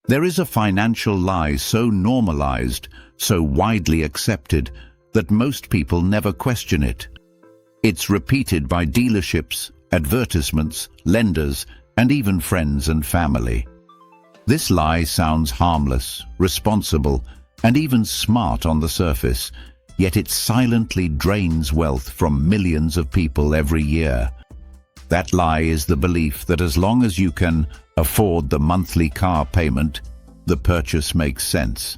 There is a financial lie so normalized, so widely accepted, that most people never question it. It's repeated by dealerships, advertisements, lenders, and even friends and family. This lie sounds harmless, responsible, and even smart on the surface, yet it silently drains wealth from millions of people every year. That lie is the belief that as long as you can afford the monthly car payment, the purchase makes sense.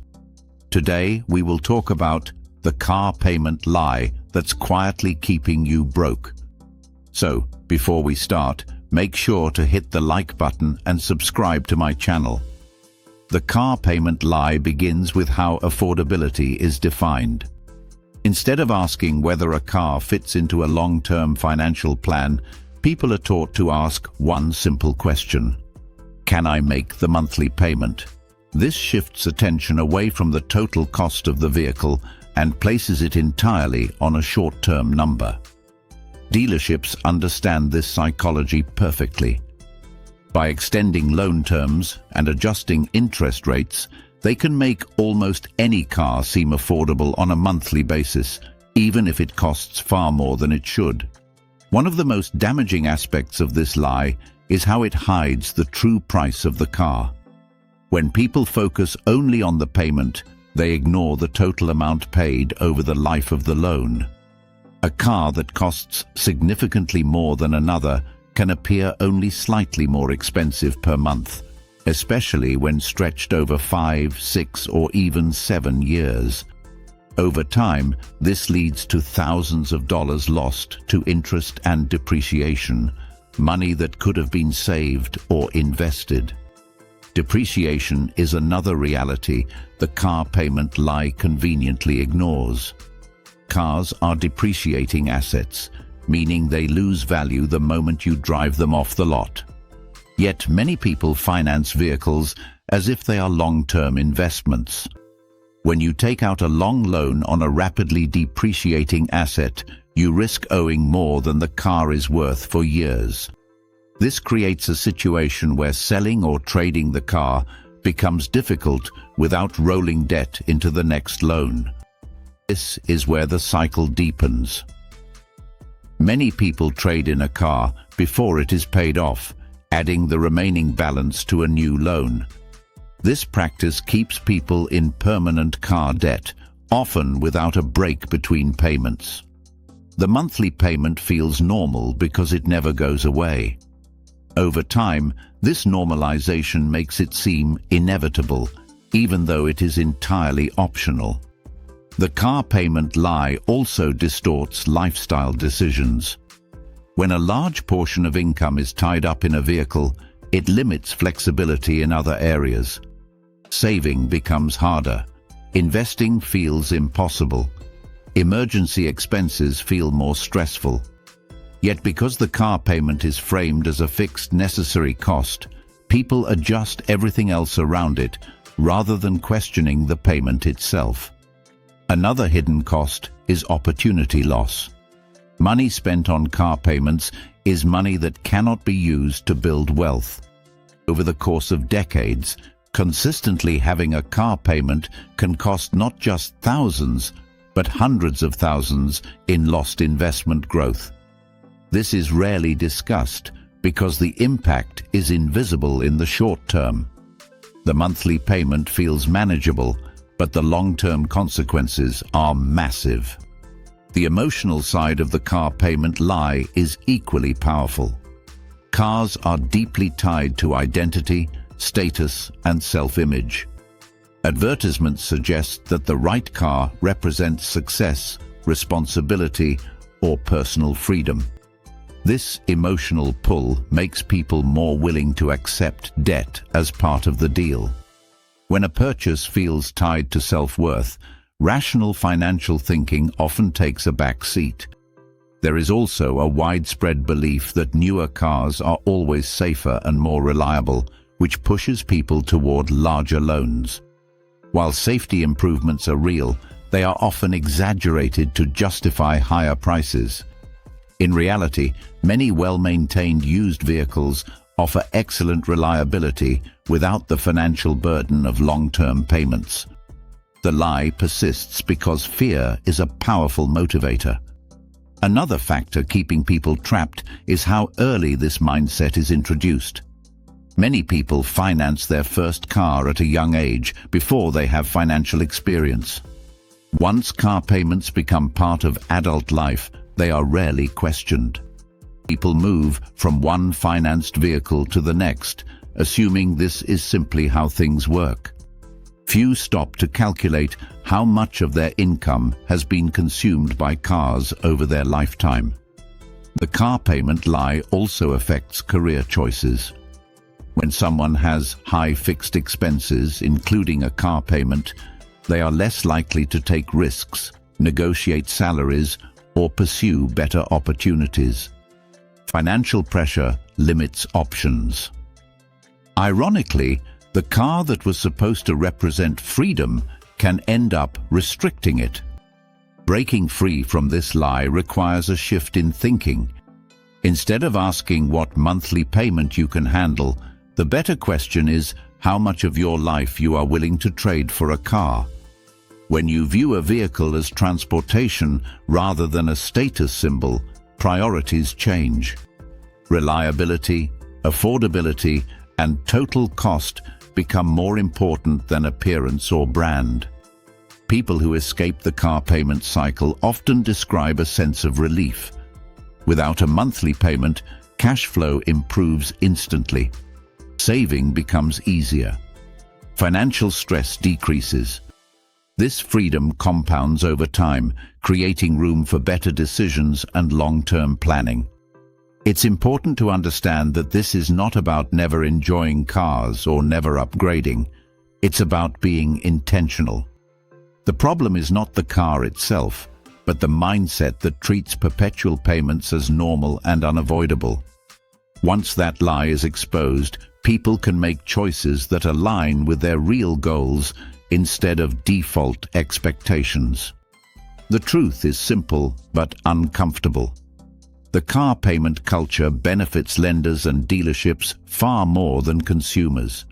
Today, we will talk about the car payment lie that's quietly keeping you broke. So, before we start, make sure to hit the like button and subscribe to my channel. The car payment lie begins with how affordability is defined. Instead of asking whether a car fits into a long-term financial plan, people are taught to ask one simple question: can I make the monthly payment? This shifts attention away from the total cost of the vehicle and places it entirely on a short-term number. Dealerships understand this psychology perfectly. By extending loan terms and adjusting interest rates, they can make almost any car seem affordable on a monthly basis, even if it costs far more than it should. One of the most damaging aspects of this lie is how it hides the true price of the car. When people focus only on the payment, they ignore the total amount paid over the life of the loan. A car that costs significantly more than another can appear only slightly more expensive per month, especially when stretched over 5, 6, or even 7 years. Over time, this leads to thousands of dollars lost to interest and depreciation, money that could have been saved or invested. Depreciation is another reality the car payment lie conveniently ignores. Cars are depreciating assets, meaning they lose value the moment you drive them off the lot. Yet many people finance vehicles as if they are long-term investments. When you take out a long loan on a rapidly depreciating asset, you risk owing more than the car is worth for years. This creates a situation where selling or trading the car becomes difficult without rolling debt into the next loan. This is where the cycle deepens. Many people trade in a car before it is paid off, adding the remaining balance to a new loan. This practice keeps people in permanent car debt, often without a break between payments. The monthly payment feels normal because it never goes away. Over time, this normalization makes it seem inevitable, even though it is entirely optional. The car payment lie also distorts lifestyle decisions. When a large portion of income is tied up in a vehicle, it limits flexibility in other areas. Saving becomes harder. Investing feels impossible. Emergency expenses feel more stressful. Yet because the car payment is framed as a fixed necessary cost, people adjust everything else around it rather than questioning the payment itself. Another hidden cost is opportunity loss. Money spent on car payments is money that cannot be used to build wealth. Over the course of decades, consistently having a car payment can cost not just thousands, but hundreds of thousands in lost investment growth. This is rarely discussed because the impact is invisible in the short term. The monthly payment feels manageable, but the long-term consequences are massive. The emotional side of the car payment lie is equally powerful. Cars are deeply tied to identity, status, and self-image. Advertisements suggest that the right car represents success, responsibility, or personal freedom. This emotional pull makes people more willing to accept debt as part of the deal. When a purchase feels tied to self-worth, rational financial thinking often takes a back seat. There is also a widespread belief that newer cars are always safer and more reliable, which pushes people toward larger loans. While safety improvements are real, they are often exaggerated to justify higher prices. In reality, many well-maintained used vehicles offer excellent reliability without the financial burden of long-term payments. The lie persists because fear is a powerful motivator. Another factor keeping people trapped is how early this mindset is introduced. Many people finance their first car at a young age before they have financial experience. Once car payments become part of adult life, they are rarely questioned. People move from one financed vehicle to the next, assuming this is simply how things work. Few stop to calculate how much of their income has been consumed by cars over their lifetime. The car payment lie also affects career choices. When someone has high fixed expenses, including a car payment, they are less likely to take risks, negotiate salaries, or pursue better opportunities. Financial pressure limits options. Ironically, the car that was supposed to represent freedom can end up restricting it. Breaking free from this lie requires a shift in thinking. Instead of asking what monthly payment you can handle, the better question is how much of your life you are willing to trade for a car. When you view a vehicle as transportation rather than a status symbol, priorities change. Reliability, affordability, and total cost become more important than appearance or brand. People who escape the car payment cycle often describe a sense of relief. Without a monthly payment, cash flow improves instantly. Saving becomes easier. Financial stress decreases. This freedom compounds over time, creating room for better decisions and long-term planning. It's important to understand that this is not about never enjoying cars or never upgrading. It's about being intentional. The problem is not the car itself, but the mindset that treats perpetual payments as normal and unavoidable. Once that lie is exposed, people can make choices that align with their real goals instead of default expectations. The truth is simple but uncomfortable. The car payment culture benefits lenders and dealerships far more than consumers.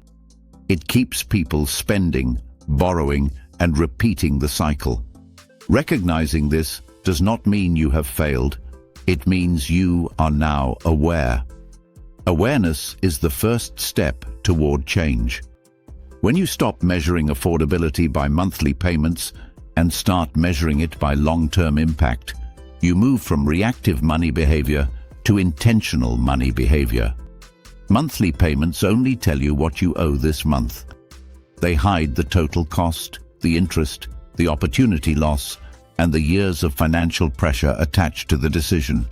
It keeps people spending, borrowing, and repeating the cycle. Recognizing this does not mean you have failed. It means you are now aware. Awareness is the first step toward change. When you stop measuring affordability by monthly payments and start measuring it by long-term impact, you move from reactive money behavior to intentional money behavior. Monthly payments only tell you what you owe this month. They hide the total cost, the interest, the opportunity loss, and the years of financial pressure attached to the decision.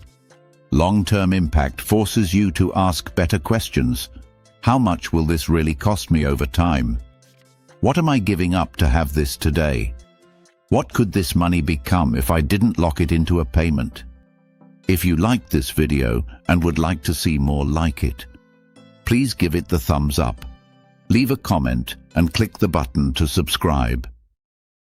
Long-term impact forces you to ask better questions. How much will this really cost me over time? What am I giving up to have this today? What could this money become if I didn't lock it into a payment? If you liked this video and would like to see more like it, please give it the thumbs up. Leave a comment and click the button to subscribe.